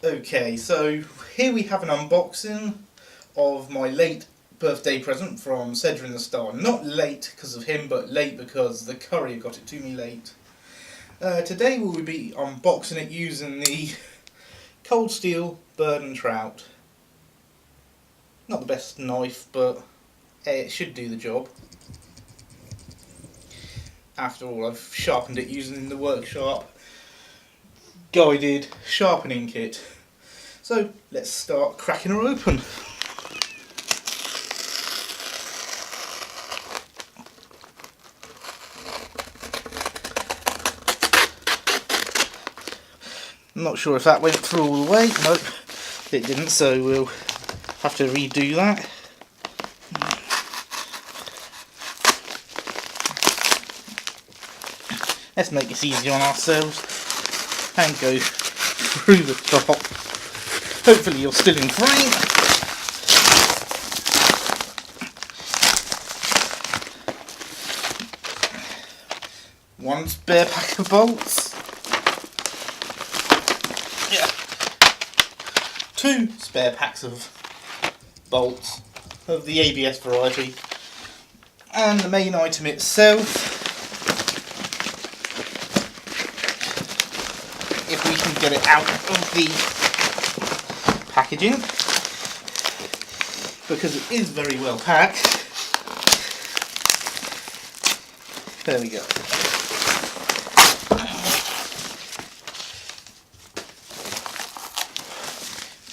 Okay, so here we have an unboxing of my late birthday present from SedrinTheStar. Not late because of him, but late because the courier got it to me late. Today we will be unboxing it using the cold steel bird and trout. Not the best knife, but hey, it should do the job. After all, I've sharpened it using the workshop guided sharpening kit. So let's start cracking her open. I'm not sure if that went through all the way. Nope, it didn't, so we'll have to redo that. Let's make this easy on ourselves and go through the top. Hopefully you're still in frame. One spare pack of bolts. Yeah. 2 spare packs of bolts of the ABS variety. And the main item itself, if we can get it out of the packaging, because it is very well packed. There we go.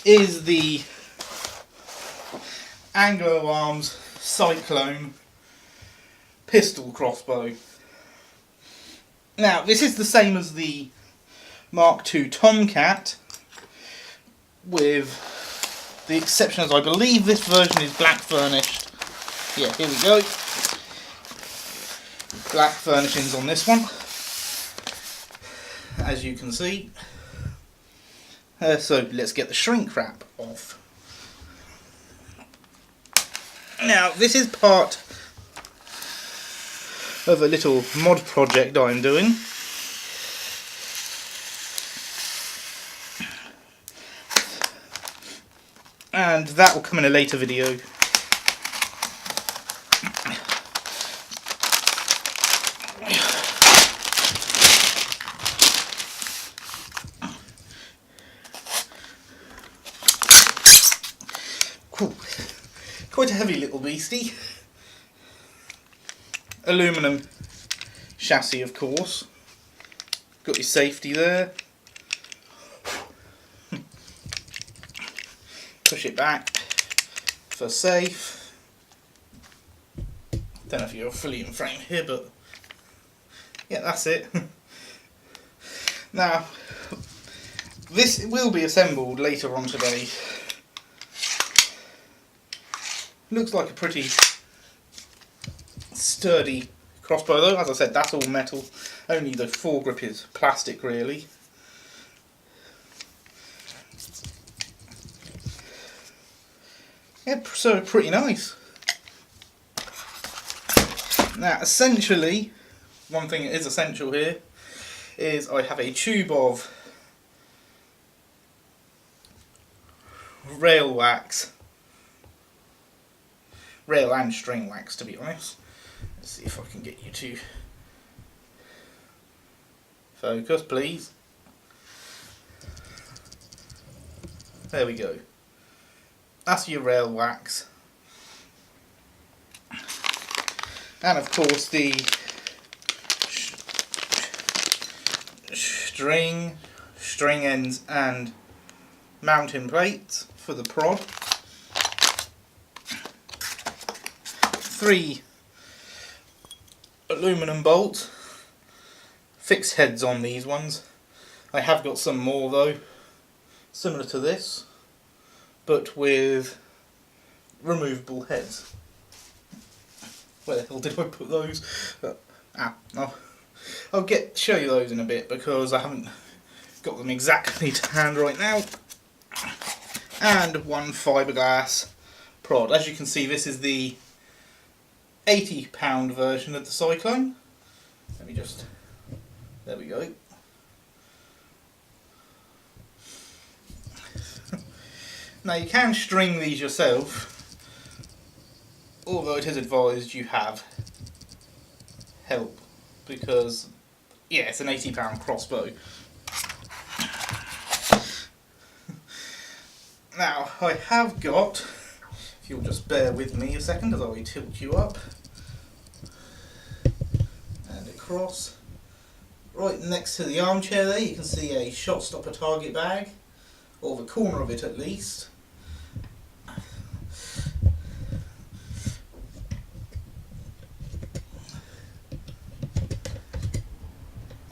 Is the Anglo-Arms Cyclone pistol crossbow. Now this is the same as the Mark II Tomcat, with the exception as I believe this version is black furnished. Yeah, here we go. Black furnishings on this one, as you can see. So let's get the shrink wrap off. Now this is part of a little mod project I'm doing. And that will come in a later video. Cool. Quite a heavy little beastie. Aluminum chassis, of course. Got your safety there. Push it back for safe. Don't know if you're fully in frame here, but yeah, that's it. Now, this will be assembled later on today. Looks like a pretty sturdy crossbow though. As I said, that's all metal. Only the foregrip is plastic really. Yeah, so pretty nice. Now essentially, one thing that is essential here is I have a tube of rail wax. Rail and string wax, to be honest. Let's see if I can get you to focus, please. There we go. That's your rail wax. And of course the string ends and mounting plates for the prod. 3 aluminum bolts. Fixed heads on these ones. I have got some more though, similar to this, but with removable heads. Where the hell did I put those? I'll show you those in a bit because I haven't got them exactly to hand right now. And 1 fiberglass prod. As you can see, this is the £80 version of the Cyclone. Let me just, there we go. Now you can string these yourself, although it is advised you have help, because yeah, it's an £80 crossbow. Now I have got, if you'll just bear with me a second as I tilt you up and across, right next to the armchair there you can see a shot stopper target bag, or the corner of it at least.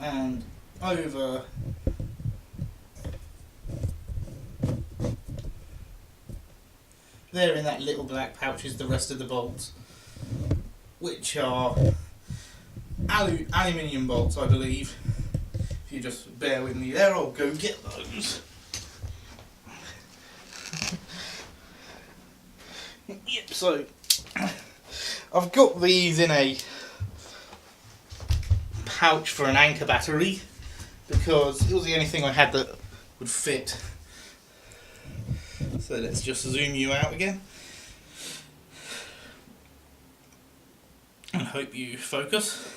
And over there in that little black pouch is the rest of the bolts, which are aluminium bolts, I believe. If you just bear with me there, I'll go get those. Yep, so I've got these in a pouch for an anchor battery because it was the only thing I had that would fit. So let's just zoom you out again and hope you focus.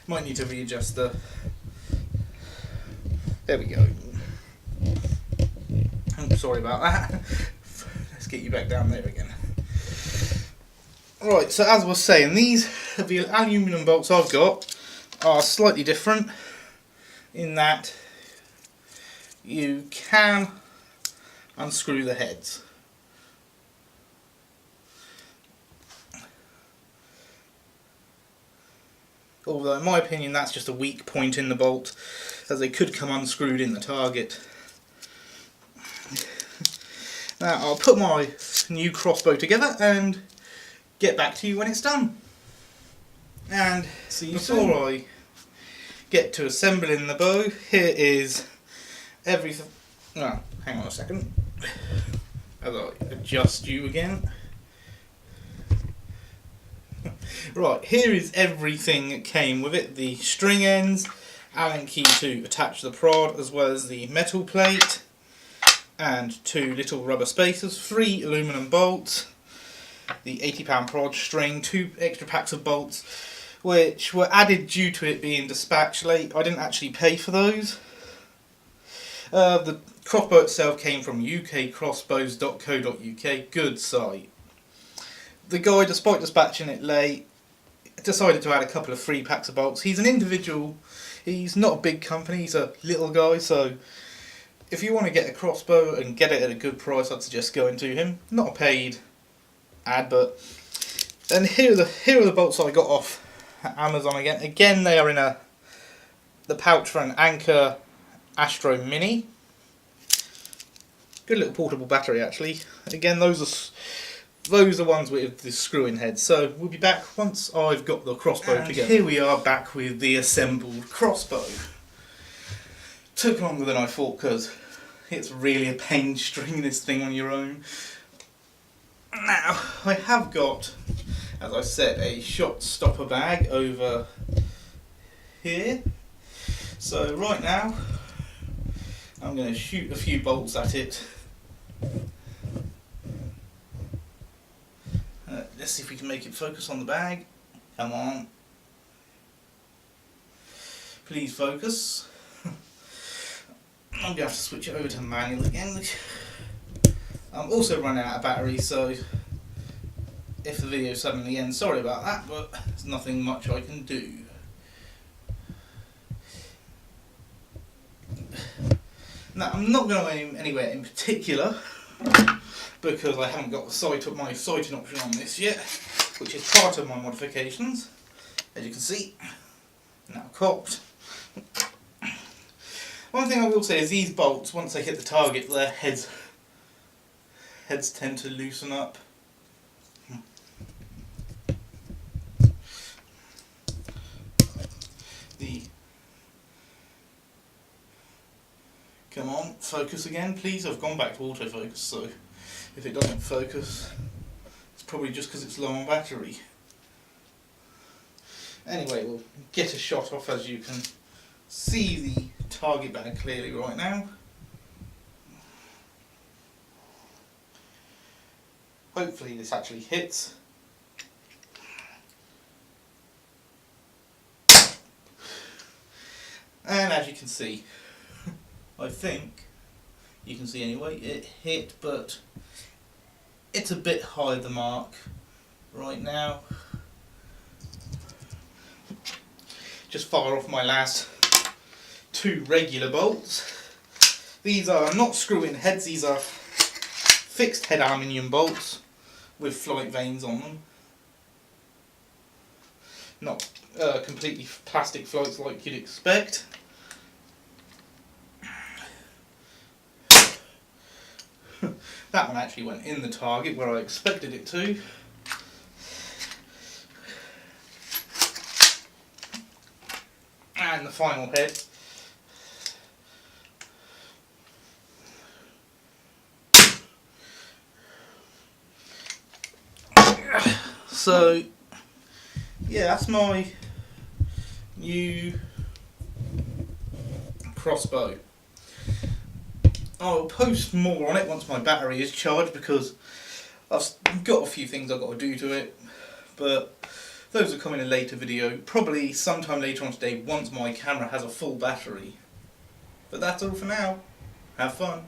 Might need to readjust the... There we go. I'm sorry about that. Let's get you back down there again. Right, so as I was saying, these, the aluminium bolts I've got are slightly different in that you can unscrew the heads. Although in my opinion that's just a weak point in the bolt, as they could come unscrewed in the target. Now I'll put my new crossbow together and get back to you when it's done. And see you before I get to assembling the bow, here is everything. No, hang on a second. As I adjust you again. Right, here is everything that came with it. The string ends, Allen key to attach the prod, as well as the metal plate, and 2 little rubber spacers, 3 aluminum bolts, the £80 prod string, 2 extra packs of bolts, which were added due to it being dispatched late. I didn't actually pay for those. The crossbow itself came from ukcrossbows.co.uk, good site. The guy, despite dispatching it late, decided to add a couple of 3 packs of bolts. He's an individual, he's not a big company, he's a little guy, so if you want to get a crossbow and get it at a good price, I'd suggest going to him. Not a paid ad, but... And here are the bolts I got off Amazon again. Again, they are in the pouch for an Anker Astro Mini. Good little portable battery, actually. Again, those are ones with the screw-in head. So we'll be back once I've got the crossbow together. Here we are back with the assembled crossbow. Took longer than I thought because it's really a pain stringing this thing on your own. Now, I have got, as I said, a shot stopper bag over here. So right now, I'm going to shoot a few bolts at it. Let's see if we can make it focus on the bag. Come on. Please focus. I'm going to have to switch it over to manual again. I'm also running out of battery, so if the video suddenly ends, sorry about that, but there's nothing much I can do. Now, I'm not going to aim anywhere in particular, because I haven't got my sighting option on this yet, which is part of my modifications, as you can see, now cocked. One thing I will say is these bolts, once they hit the target, their heads tend to loosen up. Come on, focus again please. I've gone back to autofocus, so if it doesn't focus, it's probably just because it's low on battery. Anyway, we'll get a shot off, as you can see the target bag clearly right now. Hopefully this actually hits. And as you can see, I think you can see anyway, it hit, but it's a bit high of the mark right now. Just fire off my last 2 regular bolts. These are not screw-in heads, these are fixed head aluminium bolts with flight vanes on them. Not completely plastic floats like you'd expect. That one actually went in the target where I expected it to. And the final head. So, yeah, that's my new crossbow. I'll post more on it once my battery is charged because I've got a few things I've got to do to it, but those will come in a later video, probably sometime later on today once my camera has a full battery. But that's all for now. Have fun.